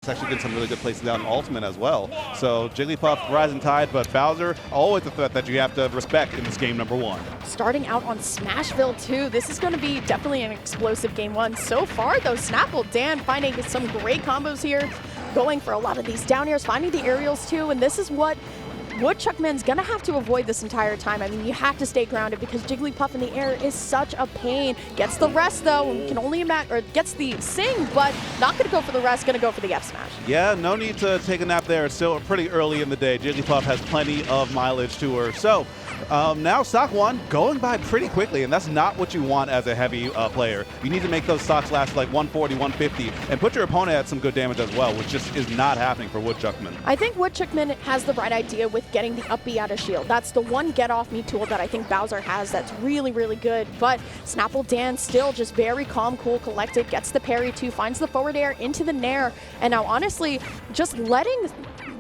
actually getting some really good places down in Ultimate as well. So Jigglypuff, rising tide, but Bowser, always a threat that you have to respect in this game number 1. Starting out on Smashville too, this is going to be definitely an explosive game 1. So far though, Snapple Dan finding some great combos here, going for a lot of these down airs, finding the aerials too, and this is what Woodchuckman's gonna have to avoid this entire time. I mean, you have to stay grounded because Jigglypuff in the air is such a pain. Gets the rest though, can only imagine, or gets the sing, but not gonna go for the rest, gonna go for the F smash. Yeah, no need to take a nap there. It's still pretty early in the day. Jigglypuff has plenty of mileage to her. So now stock 1 going by pretty quickly, and that's not what you want as a heavy player. You need to make those stocks last like 140, 150, and put your opponent at some good damage as well, which just is not happening for Woodchuckman. I think Woodchuckman has the right idea with getting the up B out of shield. That's the one get off me tool that I think Bowser has that's really, really good. But Snapple Dan still just very calm, cool, collected, gets the parry too, finds the forward air into the nair, and now honestly, just letting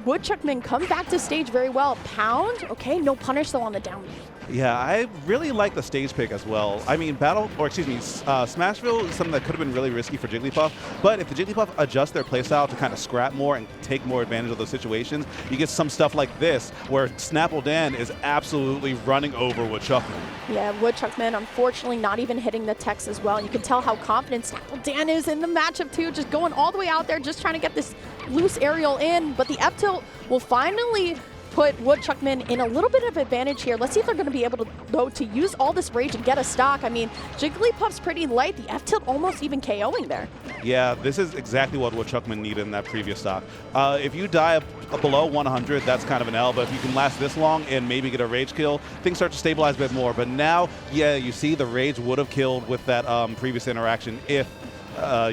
Woodchuckman come back to stage very well. Pound, okay, no punish though on the down. Yeah, I really like the stage pick as well. I mean, Smashville is something that could have been really risky for Jigglypuff, but if the Jigglypuff adjust their playstyle to kind of scrap more and take more advantage of those situations, you get some stuff like this, where Snapple Dan is absolutely running over Woodchuckman. Yeah, Woodchuckman unfortunately not even hitting the techs as well. And you can tell how confident Snapple Dan is in the matchup too, just going all the way out there, just trying to get this loose aerial in, but the F-tilt will finally put Woodchuckman in a little bit of advantage here. Let's see if they're going to be able to use all this rage and get a stock. I mean, Jigglypuff's pretty light. The F-tilt almost even KOing there. Yeah, this is exactly what Woodchuckman needed in that previous stock. If you die below 100, that's kind of an L, but if you can last this long and maybe get a rage kill, things start to stabilize a bit more. But now, yeah, you see the rage would have killed with that previous interaction if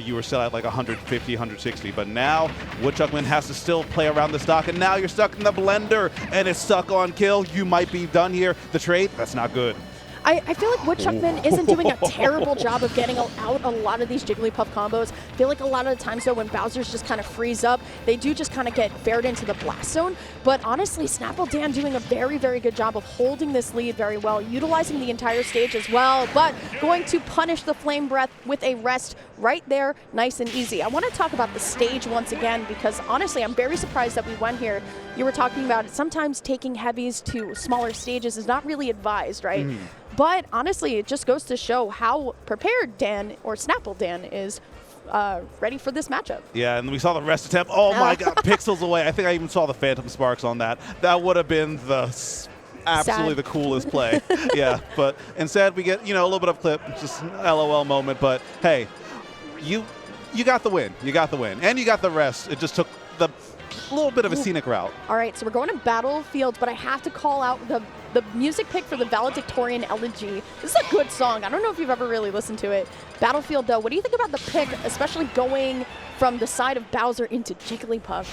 you were still at like 150, 160, but now Woodchuckman has to still play around the stock, and now you're stuck in the blender, and it's stuck on kill. You might be done here. The trade, that's not good. I feel like Woodchuckman isn't doing a terrible job of getting out a lot of these Jigglypuff combos. I feel like a lot of the times, though, when Bowser's just kind of freeze up, they do just kind of get fared into the blast zone. But honestly, Snapple Dan doing a very, very good job of holding this lead very well, utilizing the entire stage as well, but going to punish the Flame Breath with a rest right there, nice and easy. I want to talk about the stage once again, because honestly, I'm very surprised that we went here. You were talking about it. Sometimes taking heavies to smaller stages is not really advised, right? But honestly, it just goes to show how prepared Dan, or Snapple Dan, is ready for this matchup. Yeah, and we saw the rest attempt. Oh my God, pixels away. I think I even saw the Phantom Sparks on that. That would have been the absolutely the coolest play. Yeah, but instead we get, a little bit of clip, just an LOL moment. But hey, you got the win. You got the win, and you got the rest. It just took the little bit of a scenic route. All right, so we're going to Battlefield, but I have to call out the music pick for the Valedictorian Elegy. This is a good song. I don't know if you've ever really listened to it. Battlefield, though, what do you think about the pick, especially going from the side of Bowser into Jigglypuff?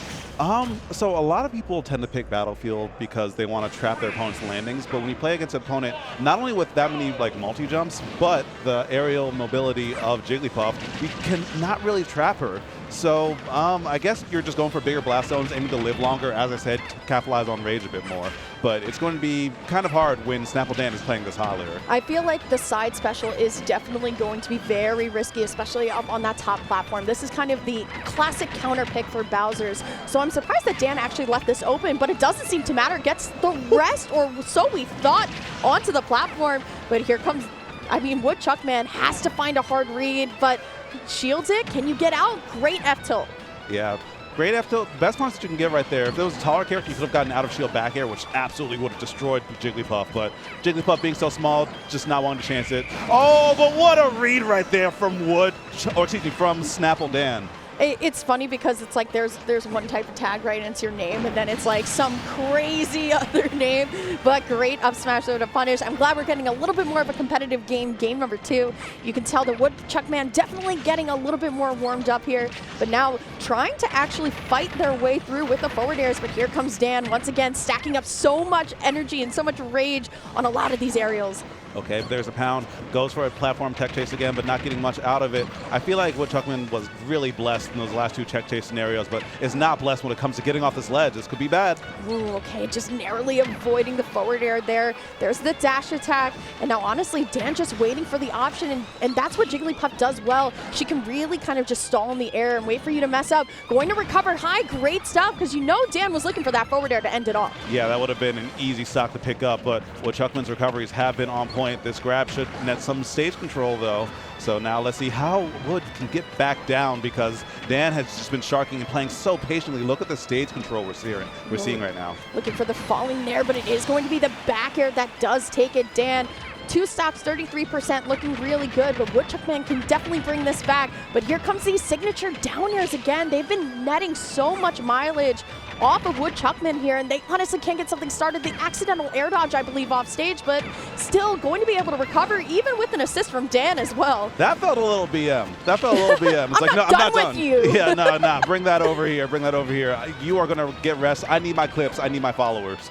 So a lot of people tend to pick Battlefield because they want to trap their opponent's landings, but when you play against an opponent, not only with that many like multi-jumps, but the aerial mobility of Jigglypuff, you can not really trap her. So I guess you're just going for bigger blast zones, aiming to live longer, as I said, capitalize on rage a bit more. But it's going to be kind of hard when Snapple Dan is playing this Hollier. I feel like the side special is definitely going to be very risky, especially up on that top platform. This is kind of the classic counter pick for Bowser's. So I'm surprised that Dan actually left this open, but it doesn't seem to matter. Gets the rest, or so we thought, onto the platform. But here comes, Woodchuckman has to find a hard read, but shields it. Can you get out? Great F-tilt. Yeah. Great F-tilt, best punch that you can get right there. If there was a taller character, you could have gotten out of shield back air, which absolutely would have destroyed Jigglypuff. But Jigglypuff being so small, just not wanting to chance it. Oh, but what a read right there from from Snapple Dan. It's funny because it's like there's one type of tag, right, and it's your name, and then it's like some crazy other name, but great up smash though to punish. I'm glad we're getting a little bit more of a competitive game number 2. You can tell the Woodchuckman definitely getting a little bit more warmed up here, but now trying to actually fight their way through with the forward airs. But here comes Dan once again, stacking up so much energy and so much rage on a lot of these aerials. Okay, but there's a pound, goes for a platform tech chase again, but not getting much out of it. I feel like Woodchuckman was really blessed in those last two tech chase scenarios, but is not blessed when it comes to getting off this ledge. This could be bad. Ooh, okay, just narrowly avoiding the forward air there. There's the dash attack, and now honestly, Dan just waiting for the option, and that's what Jigglypuff does well. She can really kind of just stall in the air and wait for you to mess up. Going to recover high, great stuff, because you know Dan was looking for that forward air to end it off. Yeah, that would have been an easy stock to pick up, but Woodchuckman's recoveries have been on point. This grab should net some stage control, though. So now let's see how Wood can get back down, because Dan has just been sharking and playing so patiently. Look at the stage control we're seeing right now. Looking for the falling there, but it is going to be the back air that does take it. Dan, 2 stocks, 33%, looking really good, but Woodchuckman can definitely bring this back. But here comes these signature down airs again. They've been netting so much mileage off of Woodchuckman here, and they honestly can't get something started. The accidental air dodge, I believe, off stage, but still going to be able to recover, even with an assist from Dan as well. That felt a little BM. That felt a little BM. It's I'm not done with you. Yeah, no, bring that over here. Bring that over here. You are going to get rest. I need my clips. I need my followers.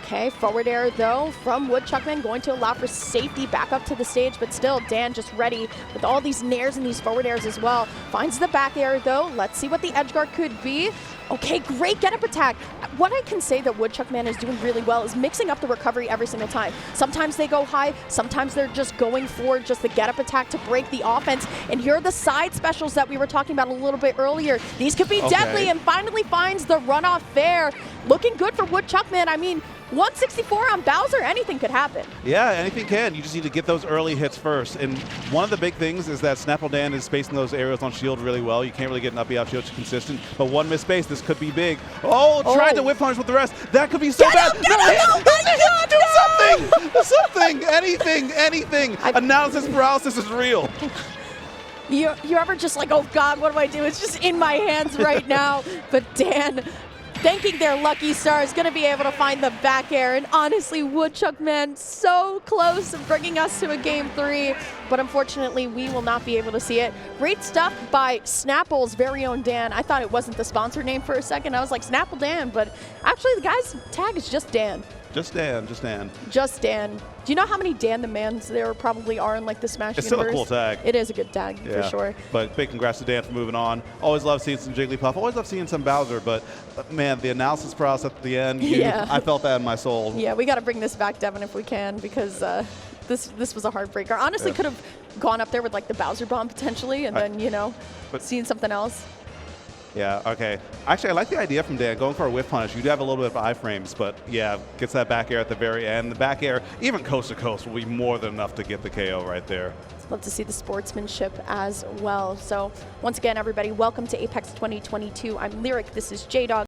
Okay, forward air though from Woodchuckman, going to allow for safety back up to the stage, but still Dan just ready with all these nairs and these forward airs as well. Finds the back air though. Let's see what the edge guard could be. Okay, great get up attack. What I can say that Woodchuckman is doing really well is mixing up the recovery every single time. Sometimes they go high, sometimes they're just going for just the get up attack to break the offense. And here are the side specials that we were talking about a little bit earlier. These could be deadly, and finally finds the runoff fair. Looking good for Woodchuckman. I mean, 164 on Bowser, anything could happen. Yeah, anything can. You just need to get those early hits first. And one of the big things is that Snapple Dan is spacing those aerials on shield really well. You can't really get an up-B out shield consistent, but one missed space, this could be big. Oh, tried to whip punish with the rest. That could be so bad. Do something, anything. Analysis paralysis is real. You ever just like, oh God, what do I do? It's just in my hands right now. But Dan, thanking their lucky stars, going to be able to find the back air. And honestly, Woodchuckman so close to bringing us to a game 3. But unfortunately, we will not be able to see it. Great stuff by Snapple's very own Dan. I thought it wasn't the sponsor name for a second. I was like, Snapple Dan. But actually, the guy's tag is just Dan. Just Dan. Just Dan. Do you know how many Dan the Mans there probably are in like the Smash It's universe? still a cool tag. It is a good tag, for sure. But big congrats to Dan for moving on. Always love seeing some Jigglypuff. Always love seeing some Bowser. But man, the analysis process at the end, I felt that in my soul. Yeah, we got to bring this back, Devin, if we can, because this was a heartbreaker. Honestly, could have gone up there with like the Bowser bomb potentially, and then seen something else. Yeah, okay. Actually, I like the idea from Dan, going for a whiff punish. You do have a little bit of iframes, but yeah, gets that back air at the very end. The back air, even coast to coast, will be more than enough to get the KO right there. Love to see the sportsmanship as well. So once again, everybody, welcome to Apex 2022. I'm Lyric. This is J-Dog.